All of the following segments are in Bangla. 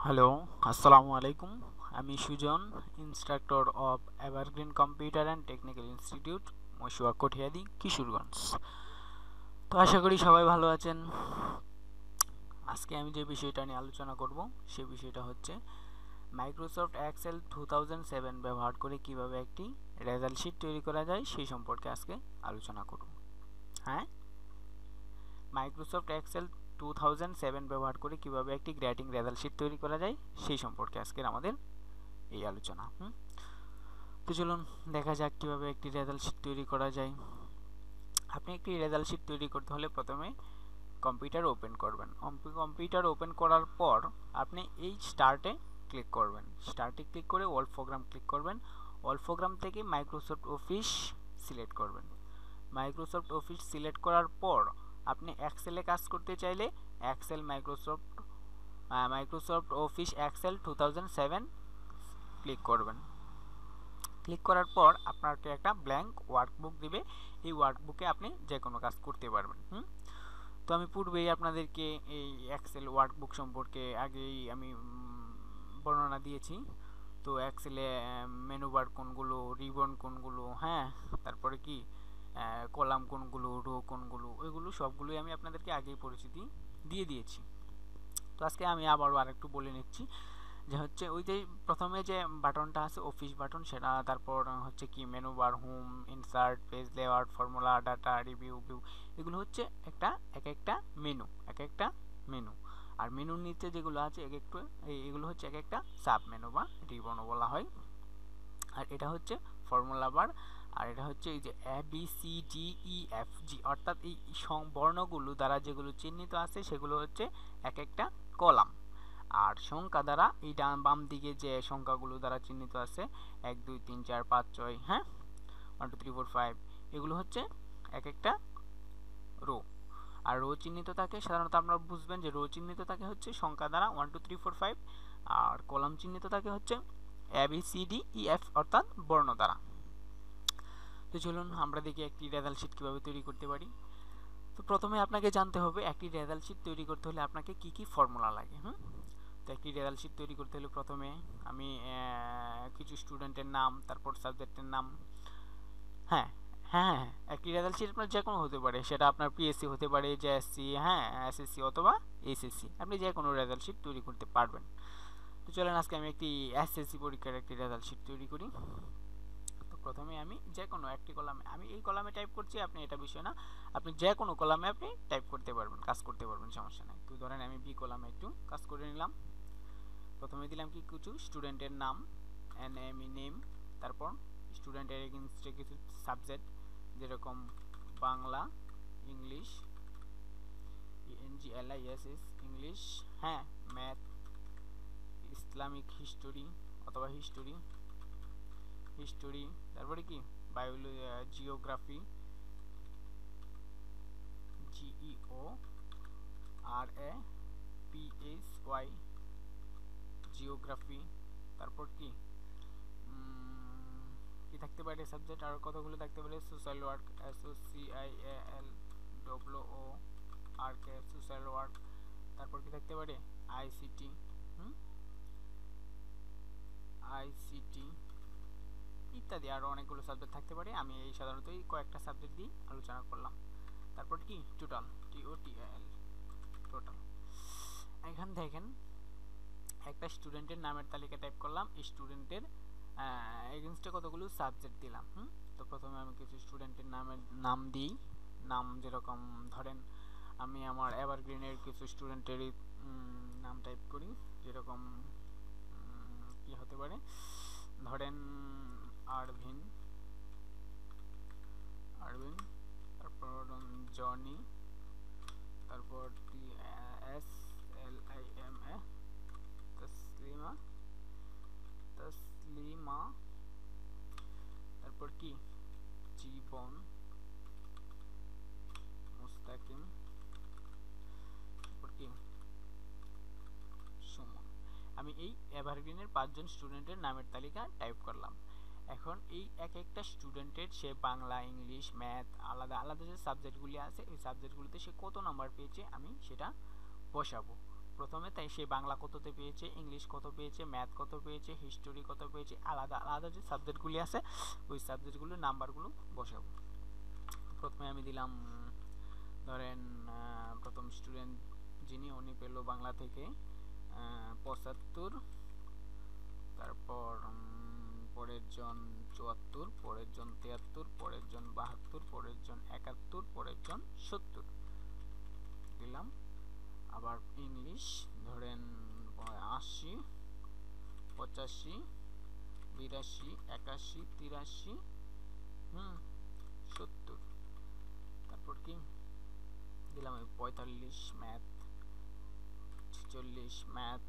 হ্যালো, আসসালামু আলাইকুম। আমি Sujan, instructor of evergreen computer and technical institute, Mashua Kathiadi, Kishoreganj. তো আশা করি সবাই ভালো আছেন। আজকে আমি যে বিষয়টা নিয়ে আলোচনা করব সে বিষয়টা হচ্ছে মাইক্রোসফট এক্সেল 2007 ব্যবহার করে কিভাবে একটি রেজাল্ট শিট তৈরি করা যায় সেই সম্পর্কে আজকে আলোচনা করব। হ্যাঁ, মাইক্রোসফট এক্সেল 2007 ব্যবহার করে কিভাবে একটি গ্রেটিং রেজাল্ট শিট তৈরি করা যায় সেই সম্পর্কে আজকের আমাদের এই আলোচনা। তো চলুন দেখা যাক কিভাবে একটি রেজাল্ট শিট তৈরি করা যায়। আপনি একটি রেজাল্ট শিট তৈরি করতে হলে প্রথমে কম্পিউটার ওপেন করবেন। কম্পিউটার ওপেন করার পর আপনি এই স্টার্টে ক্লিক করবেন। স্টার্টে ক্লিক করে অল প্রোগ্রাম ক্লিক করবেন। অল প্রোগ্রাম থেকে মাইক্রোসফট অফিস সিলেক্ট করবেন। মাইক্রোসফট অফিস সিলেক্ট করার পর আপনি এক্সেলে কাজ করতে চাইলে Excel Microsoft Office Excel 2007 click করবেন। ক্লিক করার পর আপনাকে একটা ব্ল্যাঙ্ক ওয়ার্কবুক দিবে। এই ওয়ার্কবুকে আপনি যে কোনো কাজ করতে পারবেন। তো আমি পূর্বেই আপনাদেরকে এই এক্সেল ওয়ার্কবুক সম্পর্কে আগেই আমি বর্ণনা দিয়েছি। তো এক্সেলে মেনু বার কোনগুলো, রিবন কোনগুলো, হ্যাঁ, তারপরে কি কলাম কোনগুলো, রো কোনগুলো, ওইগুলো সবগুলোই আমি আপনাদেরকে আগেই পরিচিতি দিয়ে দিয়েছি। তো আজকে আমি আবারও আরেকটু বলে নিচ্ছি যে হচ্ছে ওই যে প্রথমে যে বাটনটা আছে অফিস বাটন, সেটা তারপর হচ্ছে কি menu bar, home, insert, page layout, formula, data, review, view, এগুলো হচ্ছে এক একটা মেনু। আর মেনুর নিচে যেগুলো আছে এগুলো হচ্ছে এক একটা সাব মেনু বা রিবনও বলা হয়। আর এটা হচ্ছে ফর্মুলা বার। আর এটা হচ্ছে এই যে A B C D E F G, অর্থাৎ এই বর্ণগুলো দ্বারা যেগুলো চিহ্নিত আছে সেগুলো হচ্ছে এক একটা কলাম। আর সংখ্যা দ্বারা এই বাম দিকে যে সংখ্যাগুলো দ্বারা চিহ্নিত আছে 1 2 3 4 5 6, হ্যাঁ, 1 2 3 4 5, এগুলো হচ্ছে এক একটা রো। আর রো চিহ্নিত থাকে সাধারণত আপনারা বুঝবেন যে রো চিহ্নিত থাকে হচ্ছে সংখ্যা দ্বারা 1 2 3 4 5, আর কলাম চিহ্নিত থাকে হচ্ছে A B C D E F অর্থাৎ বর্ণ দ্বারা। তো চলুন আমরা দেখি একটি রেজাল্ট শিট কীভাবে তৈরি করতে পারি। তো প্রথমে আপনাকে জানতে হবে একটি রেজাল্ট শিট তৈরি করতে হলে আপনাকে কি কি ফর্মুলা লাগে। তো একটি রেজাল্ট শিট তৈরি করতে হলে প্রথমে আমি কিছু স্টুডেন্টের নাম, তারপর সাবজেক্টের নাম, হ্যাঁ হ্যাঁ হ্যাঁ, একটি রেজাল্ট শিট আপনার যে কোনো হতে পারে, সেটা আপনার পিএসসি হতে পারে, জেএসসি, হ্যাঁ, এসএসসি অথবা এইচএসসি, আপনি যে কোনো রেজাল্ট শিট তৈরি করতে পারবেন। তো চলেন আজকে আমি একটি এসএসসি পরীক্ষার একটি রেজাল্ট শিট তৈরি করি। তো প্রথমে আমি যে কোনো একটি কলামে, আমি এই কলামে টাইপ করছি, আপনি এটা বিষয় না, আপনি যে কোনো কলামে আপনি টাইপ করতে পারবেন, কাজ করতে পারবেন, সমস্যা নাই। তো ধরেন আমি বি কলামে একটু কাজ করে নিলাম। প্রথমে দিলাম কি কিছু স্টুডেন্টের নাম, নেম, তারপর স্টুডেন্টের এগেইনস্টে কিছু সাবজেক্ট যেরকম বাংলা, ইংলিশ, ইংলিশ, ইংলিশ, হ্যাঁ, ম্যাথ, ইসলামিক হিস্টোরি অথবা হিস্টোরি, তারপরে কি বায়োলজি, জিওগ্রাফি, জিইও আর এ পিএইচওয়াই, জিওগ্রাফি, তারপর কি কি থাকতে পারে সাবজেক্ট, আর কতগুলো থাকতে পারে, social work, SOCIAL WORK, social work, তারপর কি থাকতে পারে আইসিটি, আইসিটি ইত্যাদি আরও অনেকগুলো সাবজেক্ট থাকতে পারে। আমি এই সাধারণত এই কয়েকটা সাবজেক্ট দিয়ে আলোচনা করলাম। তারপর কি টোটাল, TOTAL, টোটাল। এখান দেখেন একটা স্টুডেন্টের নামের তালিকা টাইপ করলাম, স্টুডেন্টের এগেইনস্টে কতগুলো সাবজেক্ট দিলাম। তো প্রথমে আমি কিছু স্টুডেন্টের নাম দিই। নাম যেরকম ধরেন আমি আমার এভারগ্রিনের কিছু স্টুডেন্টেরই নাম টাইপ করি, যেরকম কি হতে পারে, ধরেন আরভিন, তারপর জনি, তারপর SLIMA, তসলিমা, তারপর কি জীবন, মুস্তাকিম, তারপর কি সুমন। আমি এই এভারগ্রিনের 5 জন স্টুডেন্টের নামের তালিকা টাইপ করলাম। এখন এই এক একটা স্টুডেন্টের সে বাংলা, ইংলিশ, ম্যাথ, আলাদা যে সাবজেক্টগুলি আছে ওই সাবজেক্টগুলিতে সে কত নাম্বার পেয়েছে আমি সেটা বসাবো। প্রথমে তাই সে বাংলা কততে পেয়েছে, ইংলিশ কত পেয়েছে, ম্যাথ কত পেয়েছে, হিস্টোরি কত পেয়েছে, আলাদা আলাদা যে সাবজেক্টগুলি আছে ওই সাবজেক্টগুলোর নাম্বারগুলো বসাবো। প্রথমে আমি দিলাম ধরেন প্রথম স্টুডেন্ট যিনি উনি পেল বাংলা থেকে 75, তারপর পরের জন 74, পরের জন 73, পরের জন 72, পরের জন 71, পরের জন 70 দিলাম। আবার ইংলিশ ধরেন 80, 85, 82, 81, 83, 70। তারপর কি দিলাম 45 ম্যাথ, 46 ম্যাথ,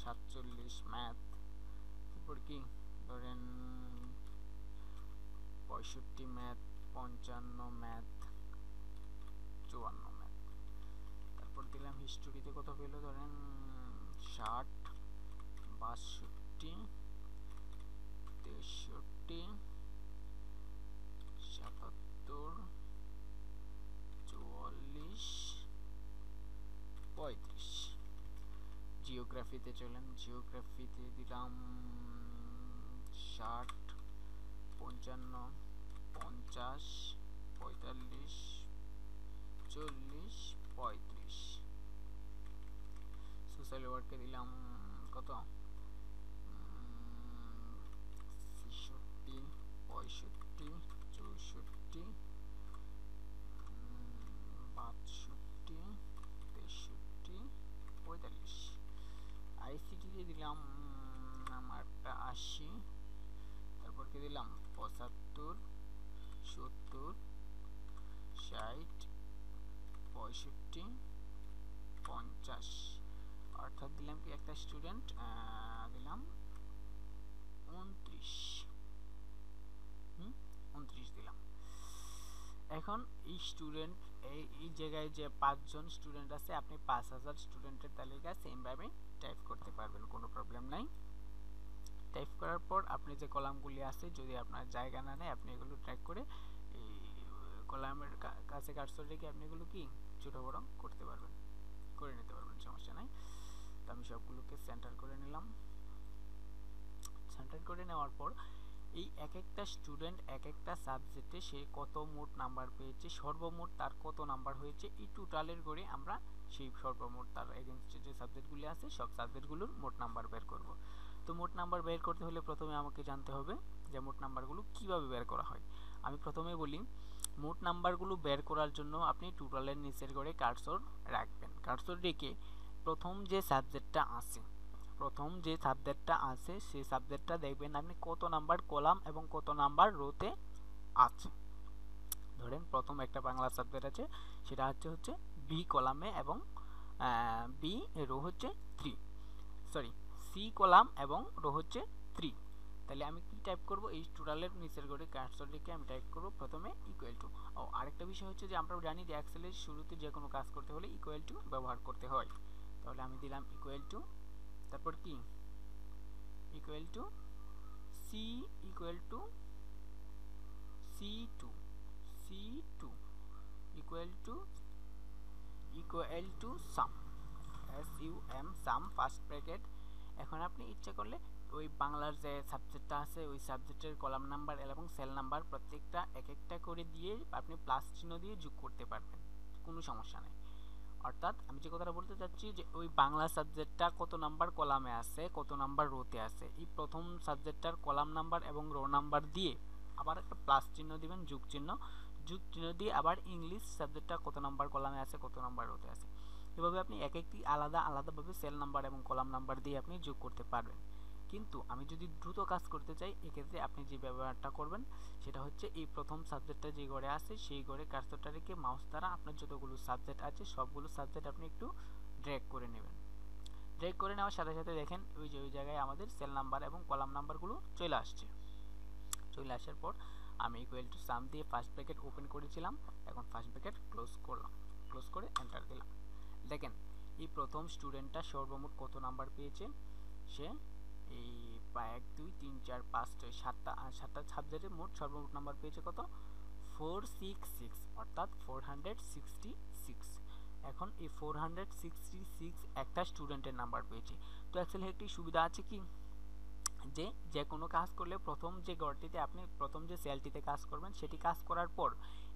47 ম্যাথ, তারপর কি ধরেন 65 ম্যাথ, 55 ম্যাথ, 54 ম্যাথ। তারপর দিলাম হিস্টোরিতে কত পেলো ধরেন 60, 62, 63, 77, 44, 35। জিওগ্রাফিতে চলেন, জিওগ্রাফিতে দিলাম 60, 55, 50, 45, 40, 35। সোশ্যাল ওয়ার্কে দিলাম কত 66, 65, 64, 62, 63, 45। আইসিটিতে দিলাম আমারটা 80, তারপর কি দিলাম 75, 70, 60, 65, 50। অর্থাৎ দিলাম কি একটা স্টুডেন্ট দিলাম 29, 29 দিলাম। এখন এই স্টুডেন্ট এই জায়গায় যে 5 জন স্টুডেন্ট আছে আপনি 5000 স্টুডেন্টের তালিকা সেমভাবে টাইপ করতে পারবেন, কোনো প্রবলেম নাই। টাইপ করার পর আপনি যে কলামগুলি আছে যদি আপনার জায়গা না নেয় আপনি এগুলো ট্র্যাক করে এই কলামের কাছে কার্সর রেখে আপনি এগুলো কি ছোট বড় করতে পারবেন, করে নিতে পারবেন, সমস্যা নাই। তো আমি সবগুলোকে সেন্টার করে নিলাম। সেন্টার করে নেওয়ার পর এই এক একটা স্টুডেন্ট এক একটা সাবজেক্টে সে কত মোট নাম্বার পেয়েছে, সর্বমোট তার কত নাম্বার হয়েছে, এই টোটালের করে আমরা সেই সর্বমোট তার এগেইনস্টে যে সাবজেক্টগুলি আছে সব সাবজেক্টগুলোর মোট নাম্বার বের করব। তো মোট নাম্বার বের করতে হলে প্রথমে আমাকে জানতে হবে যে মোট নাম্বারগুলো কিভাবে বের করা হয়। আমি প্রথমে বলি মোট নাম্বারগুলো বের করার জন্য আপনি টোটালের নিচের ঘরে কার্সর রাখবেন। কার্সর রেখে প্রথম যে সাবজেক্টটা আছে সেই সাবজেক্টটা দেখবেন আপনি কত নাম্বার কলাম এবং কত নাম্বার রোতে আছে। ধরেন প্রথম একটা বাংলা সাবজেক্ট আছে, সেটা হচ্ছে বি কলামে এবং বি রো হচ্ছে 3, সরি সি কলাম এবং রো হচ্ছে 3। তাহলে আমি কি টাইপ করব, এই টোটালের নিচের ঘরে কার্সর রেখে আমি টাইপ করব প্রথমে ইকুয়াল টু। ও আরেকটা বিষয় হচ্ছে যে আমরা জানি যে এক্সেলের শুরুতে যে কোনো কাজ করতে হলে ইকুয়াল টু ব্যবহার করতে হয়। তাহলে আমি দিলাম ইকুয়াল টু, তারপর কি equal to C equal to C2 equal to sum SUM sum first bracket. এখন আপনি ইচ্ছা করলে ওই বাংলার যে সাবজেক্টটা আছে ওই সাবজেক্টের কলাম নাম্বার এবং সেল নাম্বার প্রত্যেকটা এক একটা করে দিয়ে আপনি প্লাস চিহ্ন দিয়ে যোগ করতে পারবেন, কোনো সমস্যা নেই। অর্থাৎ আমি যে কথাটা বলতে চাচ্ছি যে ওই বাংলা সাবজেক্টটা কত নাম্বার কলামে আছে কত নাম্বার রোতে আছে এই প্রথম সাবজেক্টটার কলাম নাম্বার এবং রো নাম্বার দিয়ে আবার একটা প্লাস চিহ্ন দিবেন, যোগ চিহ্ন দিয়ে আবার ইংলিশ সাবজেক্টটা কত নাম্বার কলামে আছে কত নাম্বার রোতে আছে। এভাবে আপনি এক একটি আলাদাভাবে সেল নাম্বার এবং কলাম নাম্বার দিয়ে আপনি যোগ করতে পারবেন। কিন্তু আমি যদি দ্রুত কাজ করতে চাই এক্ষেত্রে আপনি যে ব্যবহারটা করবেন সেটা হচ্ছে এই প্রথম সাবজেক্টটা যে ঘরে আছে সেই ঘরে কার্সরটা রেখে মাউস দ্বারা আপনার যতগুলো সাবজেক্ট আছে সবগুলো সাবজেক্ট আপনি একটু ড্র্যাগ করে নেবেন। ড্র্যাগ করে নেওয়ার সাথে সাথে দেখেন ওই জায়গায় আমাদের সেল নাম্বার এবং কলাম নাম্বারগুলো চলে আসছে। চলে আসার পর আমি ইকুয়াল টু সাম দিয়ে ফার্স্ট ব্র্যাকেট ওপেন করেছিলাম, এখন ফার্স্ট ব্র্যাকেট ক্লোজ করলাম, ক্লোজ করে এন্টার দিলাম। দেখেন এই প্রথম স্টুডেন্টটা সর্বমোট কত নাম্বার পেয়েছে, সে এই 1 2 3 4 5 6 7টা সাবজেক্টে মোট সর্বমোট নাম্বার পেয়েছে কত 466, অর্থাৎ 466। এখন এই 466 একটা স্টুডেন্টের নাম্বার পেয়েছে। তো অ্যাকচুয়ালি একটি সুবিধা আছে কি, যে যে কোনো কাজ করলে প্রথম যে ঘরটিতে আপনি প্রথম যে সেলটিতে কাজ করবেন সেটি কাজ করার পর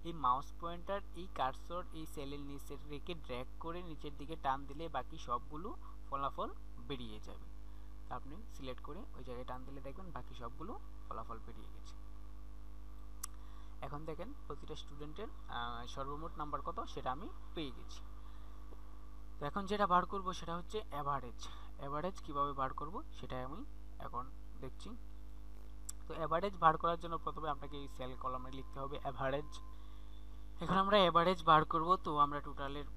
এই মাউস পয়েন্টার এই কার্সর এই সেলের নিচে রেখে ড্র্যাগ করে নিচের দিকে টান দিলে বাকি সবগুলো ফলাফল বেরিয়ে যাবে। তা আপনি সিলেক্ট করে ওই জায়গায় টান দিলে দেখবেন বাকি সবগুলো ফলাফল বেরিয়ে গেছে। এখন দেখেন প্রতিটা স্টুডেন্টের সর্বমোট নাম্বার কত সেটা আমি পেয়ে গেছি। তো এখন যেটা বার করব সেটা হচ্ছে অ্যাভারেজ। অ্যাভারেজ কীভাবে বার করব সেটাই আমি এখন দেখছি। তো অ্যাভারেজ বার করার জন্য প্রথমে আপনাকে এই সেল কলামে লিখতে হবে অ্যাভারেজ। এখন আমরা অ্যাভারেজ বার করব, তো আমরা টোটালের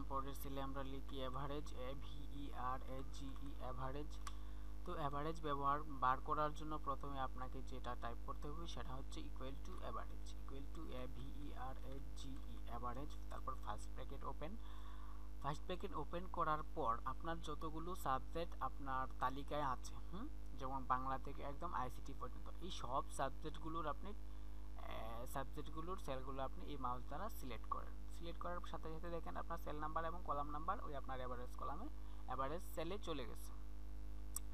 পরের সেলে আমরা লিখি অ্যাভারেজ, AVERAGE অ্যাভারেজ। তো অ্যাভারেজ বার করার জন্য প্রথমে আপনাকে যেটা টাইপ করতে হবে সেটা হচ্ছে equal to average, equal to AVERAGE average, তারপর first bracket open. First bracket open করার পর আপনার যতগুলো সাবজেক্ট আপনার তালিকায় আছে, যেমন বাংলা থেকে একদম আইসিটি পর্যন্ত, এই সব সাবজেক্টগুলোর সেলগুলো আপনি এই মাউস দ্বারা সিলেক্ট করেন। সিলেক্ট করার সাথে সাথে দেখেন আপনার সেল নাম্বার এবং কলাম নাম্বার ওই আপনার অ্যাভারেজ কলামে অ্যাভারেজ সেলে চলে গেছে।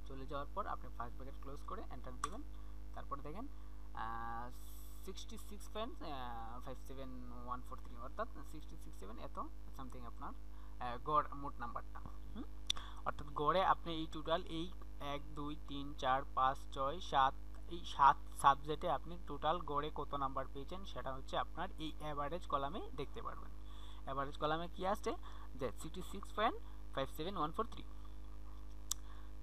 চলে যাওয়ার পর আপনি ফার্স্ট ব্র্যাকেট ক্লোজ করে এন্টার দিবেন। তারপর দেখেন 66.57143 অর্থাৎ 667 এত সামথিং আপনার গড় মোট নাম্বারটা। অর্থাৎ গড়ে আপনি এই টোটাল এই 1 2 3 4 5 6 7 এই 7 সাবজেক্টে আপনি টোটাল গড়ে কত নাম্বার পেয়েছেন সেটা হচ্ছে আপনার এই অ্যাভারেজ কলামে দেখতে পারবেন। অ্যাভারেজ কলামে কি আছে যে 66.57143।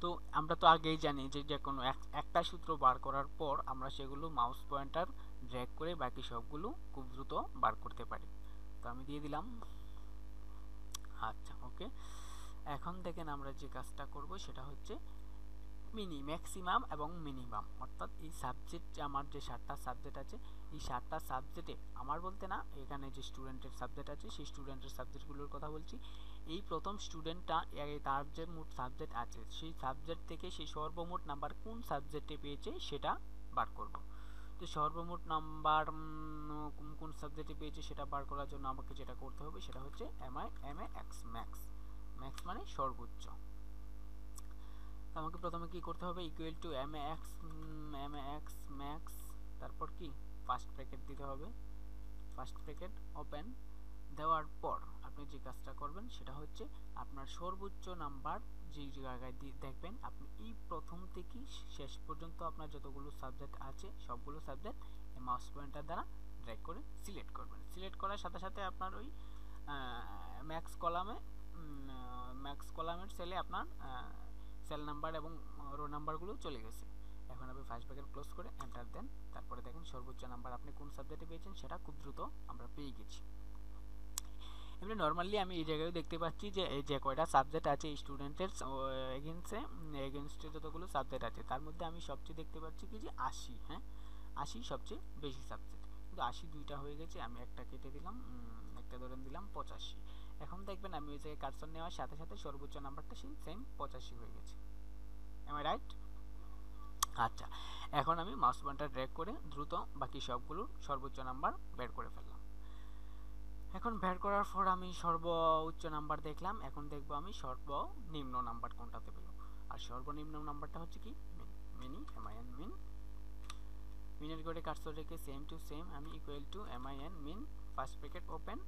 তো আমরা তো আগেই জানি যে কোনো একটা সূত্র বার করার পর আমরা সেগুলো মাউস পয়েন্টার ড্র্যাগ করে বাকি সবগুলো খুব দ্রুত বার করতে পারি। তো আমি দিয়ে দিলাম। আচ্ছা, ওকে। এখন দেখেন আমরা যে কাজটা করব সেটা হচ্ছে ম্যাক্সিমাম এবং মিনিমাম, অর্থাৎ এই সাবজেক্ট আমার যে 7টা সাবজেক্ট আছে এই 7টা সাবজেক্টে আমার বলতে না, এখানে যে স্টুডেন্টের সাবজেক্ট আছে সেই স্টুডেন্টের সাবজেক্টগুলোর কথা বলছি। এই প্রথম স্টুডেন্টটা তার যে মোট সাবজেক্ট আছে সেই সাবজেক্ট থেকে সেই সর্বমোট নাম্বার কোন সাবজেক্টে পেয়েছে সেটা বার করব। তো সর্বমোট নাম্বার কোন সাবজেক্টে পেয়েছে সেটা বার করার জন্য আমাকে যেটা করতে হবে সেটা হচ্ছে MAX ম্যাক্স মানে সর্বোচ্চ। আমাকে প্রথমে কি করতে হবে, ইকুয়াল টু MAX ম্যাক্স, তারপর কি ফার্স্ট ব্র্যাকেট দিতে হবে, ফার্স্ট ব্র্যাকেট ওপেন। দেওয়ার পর আপনি যে কাজটা করবেন সেটা হচ্ছে আপনার সর্বোচ্চ নাম্বার যে জায়গায় দেখবেন আপনি এই প্রথম থেকে শেষ পর্যন্ত আপনার যতগুলো সাবজেক্ট আছে সবগুলো সাবজেক্ট এই মাউস পয়েন্টার দ্বারা ড্র্যাগ করে সিলেক্ট করবেন। সিলেক্ট করার সাথে সাথে আপনার ওই ম্যাক্স কলামের সেলে আপনার সেল নাম্বার এবং রো নাম্বারগুলো চলে গেছে। এখন আপনি ফার্স্ট ব্র্যাকেট ক্লোজ করে এন্টার দেন। তারপরে দেখেন সর্বোচ্চ নাম্বার আপনি কোন সাবজেক্টে পেয়েছেন সেটা খুব দ্রুত আমরা পেয়ে গেছি। এমনি নর্মালি আমি এই জায়গায় দেখতে পাচ্ছি যে এই যে কয়টা সাবজেক্ট আছে স্টুডেন্টের এগেনস্টে যতগুলো সাবজেক্ট আছে তার মধ্যে আমি সবচেয়ে দেখতে পাচ্ছি কি যে 80, 80 সবচেয়ে বেশি সাবজেক্ট, কিন্তু 80 দুইটা হয়ে গেছে, আমি একটা কেটে দিলাম, একটা ধরে দিলাম 85। এখন দেখবেন আমি ওই জায়গায় কার্সর নেওয়ার সাথে সাথে সর্বোচ্চ নাম্বারটা সেই সেম 85 হয়ে গেছে। Am I right? আচ্ছা, এখন আমি মাউস পয়েন্টার ড্র্যাগ করে দ্রুত বাকি সবগুলোর সর্বোচ্চ নাম্বার বের করে ফেললাম। এখন বের করার পর আমি সর্বোচ্চ নাম্বার দেখলাম, এখন দেখবো আমি সর্বনিম্ন নাম্বার কোনটাতে পেল। আর সর্বনিম্ন নাম্বারটা হচ্ছে কি মিনি, মিনের করে কার্সর রেখে সেম টু সেম আমি equal to mean first bracket open.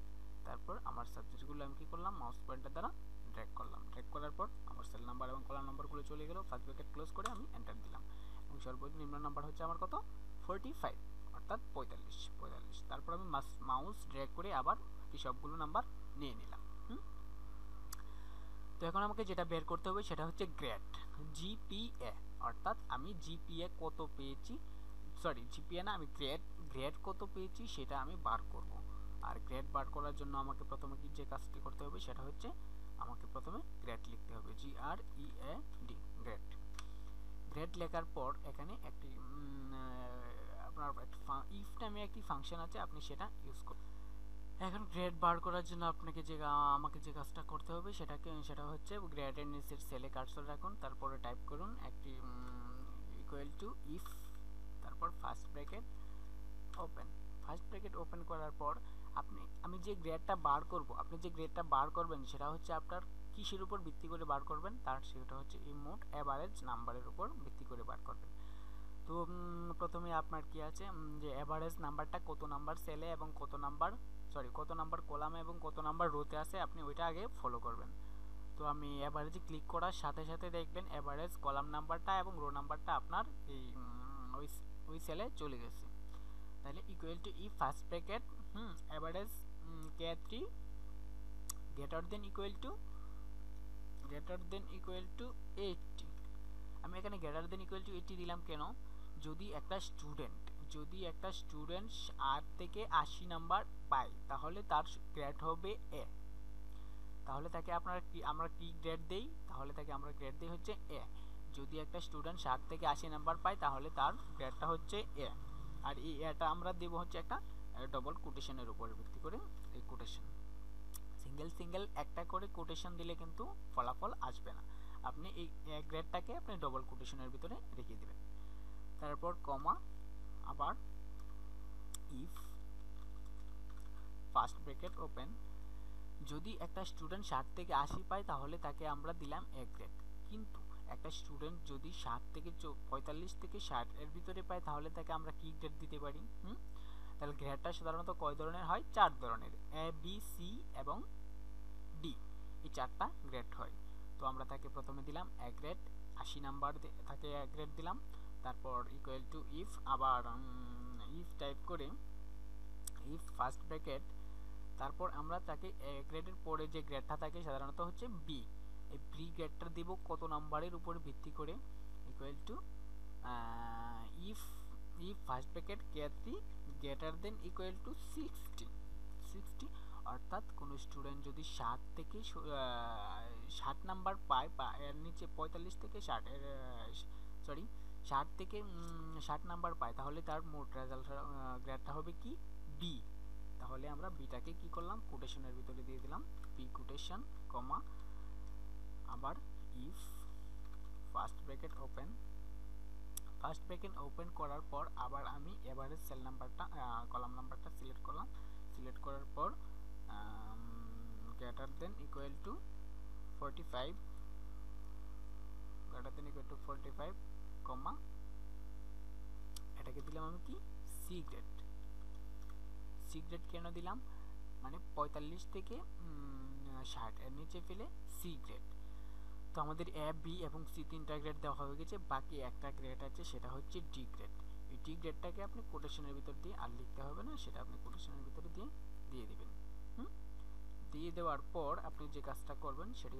তারপর আমার সাবজেক্টগুলো আমি কি করলাম মাউস পয়েন্টার দ্বারা ড্র্যাগ করলাম। ড্র্যাগ করার পর আমার সেল নাম্বার এবং কলাম নাম্বারগুলো চলে গেল। ফার্স্ট ব্র্যাকেট ক্লোজ করে আমি এন্টার দিলাম এবং সর্বনিম্ন নাম্বার হচ্ছে আমার কত 45, অর্থাৎ 45। তারপর আমি মাউস ড্র্যাগ করে আবার বাকি সবগুলো নাম্বার নিয়ে নিলাম। তো এখন আমাকে যেটা বের করতে হবে সেটা হচ্ছে গ্রেড, জিপিএ, অর্থাৎ আমি জিপিএ কত পেয়েছি, জিপিএ না, আমি গ্রেড কত পেয়েছি সেটা আমি বার করব। আর গ্রেড বার করার জন্য আমাকে প্রথমে যে কাজটি করতে হবে সেটা হচ্ছে আমাকে প্রথমে গ্রেড লিখতে হবে, GREAD, গ্রেড লেখার পর এখানে একটি আপনার ইফ নামে একটি ফাংশন আছে, আপনি সেটা ইউজ করুন। এখন গ্রেড বার করার জন্য আপনাকে আমাকে যে কাজটা করতে হবে সেটা হচ্ছে গ্রেডের নিচের সেলে কার্সর রাখুন, তারপরে টাইপ করুন একটি ইকুয়াল টু ইফ, তারপর first bracket open. First bracket open করার পর আমি যে গ্রেডটা বার করব, আপনি যে গ্রেডটা বার করবেন সেটা হচ্ছে আপনার কিসের উপর ভিত্তি করে বার করবেন, তার সেটা হচ্ছে এই মোট অ্যাভারেজ নাম্বারের উপর ভিত্তি করে বার করবেন। তো প্রথমে আপনার কি আছে যে অ্যাভারেজ নাম্বারটা কত নাম্বার সেলে এবং কত নাম্বার কলামে এবং কত নাম্বার রোতে আছে, আপনি ওইটা আগে ফলো করবেন। তো আমি অ্যাভারেজে ক্লিক করার সাথে সাথে দেখবেন অ্যাভারেজ কলাম নাম্বারটা এবং রো নাম্বারটা আপনার এই ওই সেলে চলে গেছে। তাহলে equal to E first bracket average K3 greater than equal two 80। আমি এখানে গ্রেটার দেন ইকুয়াল টু 80 দিলাম কেন? যদি একটা স্টুডেন্ট 8 থেকে 80 নাম্বার পায় তাহলে তার গ্রেড হবে এ। তাহলে তাকে আমরা কি গ্রেড দেই? তাহলে তাকে আমরা গ্রেড দেই হচ্ছে এ। যদি একটা স্টুডেন্ট 60 থেকে 80 নাম্বার পায় তাহলে তার গ্রেডটা হচ্ছে এ। আর এই এটা আমরা দেব হচ্ছে একটা ডবল কোটেশনের উপর ভিত্তি করে। এই কোটেশন সিঙ্গেল একটা করে কোটেশন দিলে কিন্তু ফলাফল আসবে না। আপনি এই গ্রেডটাকে আপনি ডবল কোটেশনের ভিতরে রেখে দিবেন। তারপর কমা, আবার ইফ ফার্স্ট ব্র্যাকেট ওপেন, যদি একটা স্টুডেন্ট 60 থেকে 80 পায় তাহলে তাকে আমরা দিলাম এ গ্রেড। কিন্তু একটা স্টুডেন্ট যদি 60 থেকে 45 থেকে 60 এর ভিতরে পায় তাহলে তাকে আমরা কি গ্রেড দিতে পারি? তাহলে গ্রেডটা সাধারণত কয় ধরনের হয়? 4 ধরনের, এ বি সি এবং ডি, এই 4টা গ্রেড হয়। তো আমরা তাকে প্রথমে দিলাম এ গ্রেড, 80 নাম্বার তাকে এ গ্রেড দিলাম। তারপর ইকুয়াল টু ইফ, আবার ইফ টাইপ করে ইফ ফার্স্ট ব্র্যাকেট, তারপর আমরা তাকে এ গ্রেডের পরে যে গ্রেডটা থাকে সাধারণত হচ্ছে বি, এই বি গ্রেডটা দেব কত নাম্বারের উপর ভিত্তি করে? Equal to if first bracket K3 greater than equal two 60, অর্থাৎ কোন স্টুডেন্ট যদি 60 থেকে 60 নাম্বার পায় বা এর নিচে 45 থেকে 60 এর 60 থেকে 60 নাম্বার পায় তাহলে তার মোট রেজাল্ট গ্রেডটা হবে কি? বি। তাহলে আমরা বিটাকে কি করলাম? কোটেশনের ভিতরে দিয়ে দিলাম বি কোটেশন, কমা, আবার ইফ ফার্স্ট ব্র্যাকেট ওপেন করার পর আবার আমি এভারেজ সেল নাম্বারটা কলাম নাম্বারটা সিলেক্ট করলাম। সিলেক্ট করার পর greater than equal to 45, comma, এটাকে দিলাম আমি কি? C grade. কেন দিলাম? মানে 45 থেকে 60 এর নিচে ফেলে সি গ্রেড। তো আমাদের এ, বি এবং সি 3টা গ্রেড দেওয়া হয়ে গেছে, বাকি একটা গ্রেড আছে সেটা হচ্ছে ডি গ্রেড। এই ডি গ্রেডটাকে আপনি কোটেশনের ভিতর দিয়ে আর লিখতে হবে না, সেটা আপনি কোটেশনের ভিতরে দিয়ে দিবেন। দিয়ে দেওয়ার পর আপনি যে কাজটা করবেন সেটা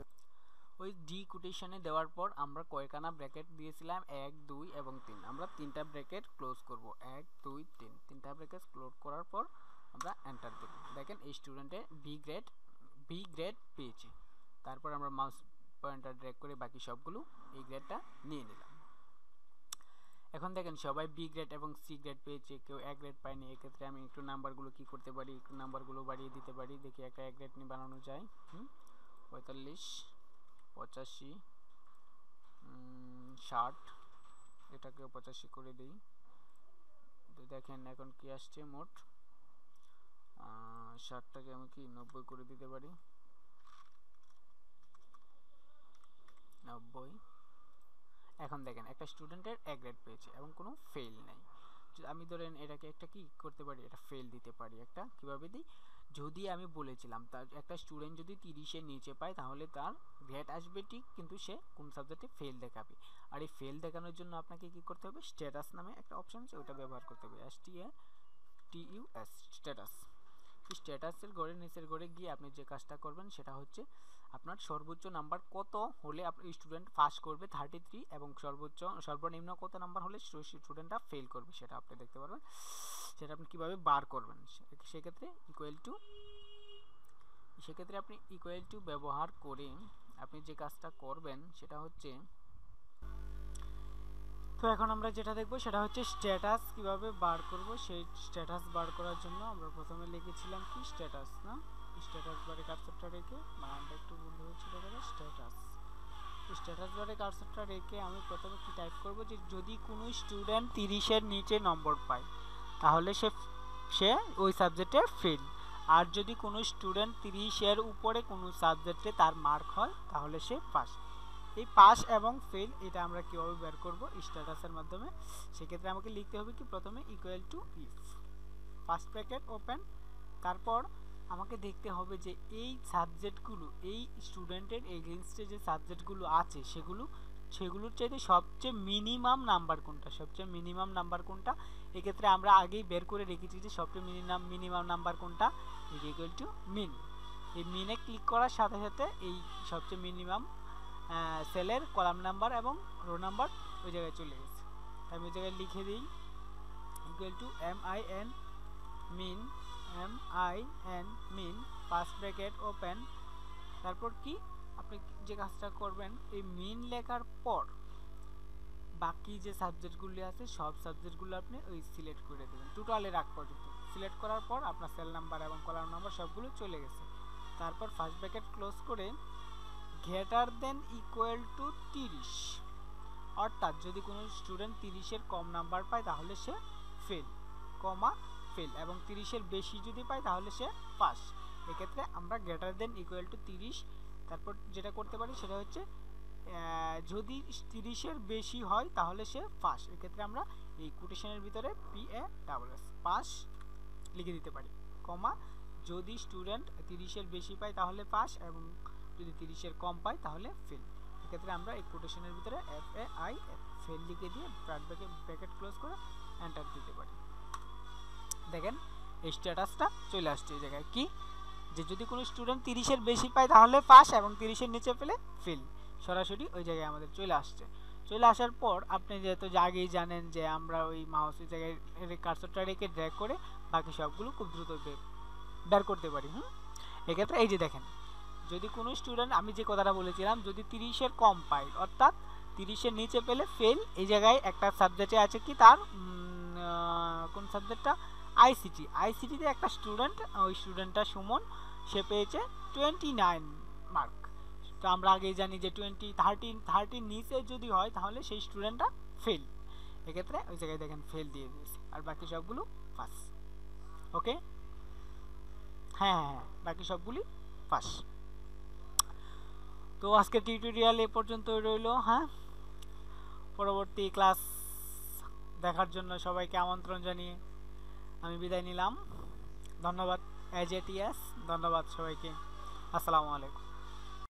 ওই ডি কোটেশনে দেওয়ার পর আমরা কয়খানা ব্র্যাকেট দিয়েছিলাম? 1, 2 এবং 3, আমরা 3টা ব্র্যাকেট ক্লোজ করব। 1, 2, 3, 3টা ব্র্যাকেট ক্লোজ করার পর আমরা এন্টার দেব। দেখেন এই স্টুডেন্টে বি গ্রেড পেয়েছে। তারপর আমরা মাউস পয়েন্টার ড্র্যাগ করে বাকি সবগুলো এই গ্রেডটা নিয়ে নিলাম। এখন দেখেন সবাই বি গ্রেড এবং সি গ্রেড পেয়েছে, কেউ এ গ্রেড পায়নি। এক্ষেত্রে আমি একটু নাম্বারগুলো কি করতে পারি? একটু নাম্বারগুলো বাড়িয়ে দিতে পারি। দেখি একটা এ গ্রেড নিয়ে বানানো যায়। 45, 85, 60, এটাকেও 85 করে দিই। তো দেখেন এখন কি আসছে মোট 60টাকে আমি কি 90 করে দিতে পারি। 90। এখন দেখেন একটা স্টুডেন্টের এ গ্রেড পেয়েছে এবং কোনো ফেল নেই। আমি ধরেন এটাকে একটা কি করতে পারি? এটা ফেল দিতে পারি। একটা কিভাবে দিই? যদি আমি বলেছিলাম তার একটা স্টুডেন্ট যদি 30-এর নিচে পায় তাহলে তার গ্রেড আসবে ঠিক, কিন্তু সে কোন সাবজেক্টে ফেল দেখাবে। আর এই ফেল দেখানোর জন্য আপনাকে কি করতে হবে? স্ট্যাটাস নামে একটা অপশন আছে, ওটা ব্যবহার করতে হবে। STATUS, status. স্ট্যাটাসের ঘরে নিচের ঘরে গিয়ে আপনি যে কাজটা করবেন সেটা হচ্ছে আপনার সর্বোচ্চ নাম্বার কত হলে আপনি স্টুডেন্ট পাস করবে 33 এবং সর্বনিম্ন কত নাম্বার হলে স্টুডেন্টটা ফেল করবে সেটা আপনি দেখতে পারবেন। সেটা আপনি কিভাবে বার করবেন? সেক্ষেত্রে আপনি ইকুয়াল টু ব্যবহার করে আপনি যে কাজটা করবেন সেটা হচ্ছে, তো এখন আমরা যেটা দেখবো সেটা হচ্ছে স্ট্যাটাস কিভাবে বার করব। সেই স্ট্যাটাস বার করার জন্য আমরা প্রথমে লিখেছিলাম কি? স্ট্যাটাস না, স্ট্যাটাস বারে কার্সরটা রেখে, বানানটা একটু ভুল হয়েছিল বলে স্ট্যাটাস বারে কার্সরটা রেখে আমি প্রথমে কি টাইপ করব যে যদি কোনো স্টুডেন্ট 30-এর নিচে নম্বর পায় তাহলে সে ওই সাবজেক্টে ফেল। আর যদি কোনো স্টুডেন্ট 30-এর উপরে কোনো সাবজেক্টে তার মার্ক হয় তাহলে সে পাস। এই পাস এবং ফেল এটা আমরা কীভাবে বের করব স্ট্যাটাসের মাধ্যমে, সেক্ষেত্রে আমাকে লিখতে হবে কি প্রথমে equal to if first bracket open, তারপর আমাকে দেখতে হবে যে এই সাবজেক্টগুলো এই স্টুডেন্টের এগেইনস্টে যে সাবজেক্টগুলো আছে সেগুলোর চাইতে সবচেয়ে মিনিমাম নাম্বার কোনটা, সবচেয়ে মিনিমাম নাম্বার কোনটা। এক্ষেত্রে আমরা আগেই বের করে রেখেছি যে সবচেয়ে মিনিমাম নাম্বার কোনটা, ইকুয়াল টু মিন। এই মিনে ক্লিক করার সাথে সাথে এই সবচেয়ে মিনিমাম সেলের কলাম নাম্বার এবং রো নাম্বার ওই জায়গায় চলে গেছে। আমি ওই জায়গায় লিখে দিই equal to min min first bracket open, তারপর কি আপনি যে কাজটা করবেন এই মিন লেখার পর বাকি যে সাবজেক্টগুলি আছে সব সাবজেক্টগুলো আপনি ওই সিলেক্ট করে দেবেন টোটালে রাখ পর্যন্ত। সিলেক্ট করার পর আপনার সেল নাম্বার এবং কলাম নাম্বার সবগুলো চলে গেছে। তারপর ফার্স্ট ব্র্যাকেট ক্লোজ করে গ্রেটার দেন ইকুয়াল টু 30, অর্থাৎ যদি কোনো স্টুডেন্ট 30-এর কম নাম্বার পায় তাহলে সে ফেল, কমা ফেল, এবং 30-এর বেশি যদি পায় তাহলে সে পাস। এক্ষেত্রে আমরা গ্রেটার দেন ইকুয়াল টু 30, তারপর যেটা করতে পারি সেটা হচ্ছে যদি 30-এর বেশি হয় তাহলে সে পাস। এক্ষেত্রে আমরা এই কোটেশনের ভিতরে PASS পাস লিখে দিতে পারি, কমা যদি স্টুডেন্ট 30-এর বেশি পায় তাহলে পাস এবং যদি 30-এর কম পায় তাহলে ফেল। এক্ষেত্রে আমরা এই কোটেশনের ভিতরে FAIL ফেল লিখে দিয়ে ব্র্যাকেট ক্লোজ করে এন্টার দিতে পারি। দেখেন এই স্ট্যাটাসটা চলে আসছে এই জায়গায় কি যে যদি কোনো স্টুডেন্ট 30-এর বেশি পায় তাহলে পাস এবং 30-এর নিচে পেলে ফেল, সরাসরি ওই জায়গায় আমাদের চলে আসছে। চলে আসার পর আপনি যেহেতু আগেই জানেন যে আমরা ওই মাউসের জায়গায় কার্সরটা রেখে ড্র্যাগ করে বাকি সবগুলো খুব দ্রুত বের করতে পারি। এক্ষেত্রে এই যে দেখেন যদি কোনো স্টুডেন্ট আমি যে কথাটা বলেছিলাম যদি 30-এর কম পায় অর্থাৎ 30-এর নিচে পেলে ফেল, এই জায়গায় একটা সাবজেক্টে আছে কি তার কোন সাবজেক্টটা আইসিটিতে একটা স্টুডেন্ট, ওই স্টুডেন্টটা সুমন, সে পেয়েছে 29 মার্ক। তো আমরা আগেই জানি যে 30 নিচে যদি হয় তাহলে সেই স্টুডেন্টটা ফেল। এক্ষেত্রে ওই জায়গায় দেখেন ফেল দিয়ে দিয়েছে আর বাকি সবগুলো পাস। ওকে, হ্যাঁ বাকি সবগুলি পাস। তো আজকে টিউটোরিয়াল এ পর্যন্তই রইল। পরবর্তী ক্লাস দেখার জন্য সবাইকে আমন্ত্রণ জানিয়ে আমি বিদায় নিলাম। ধন্যবাদ AJTS, ধন্যবাদ সবাইকে। আসসালামু আলাইকুম।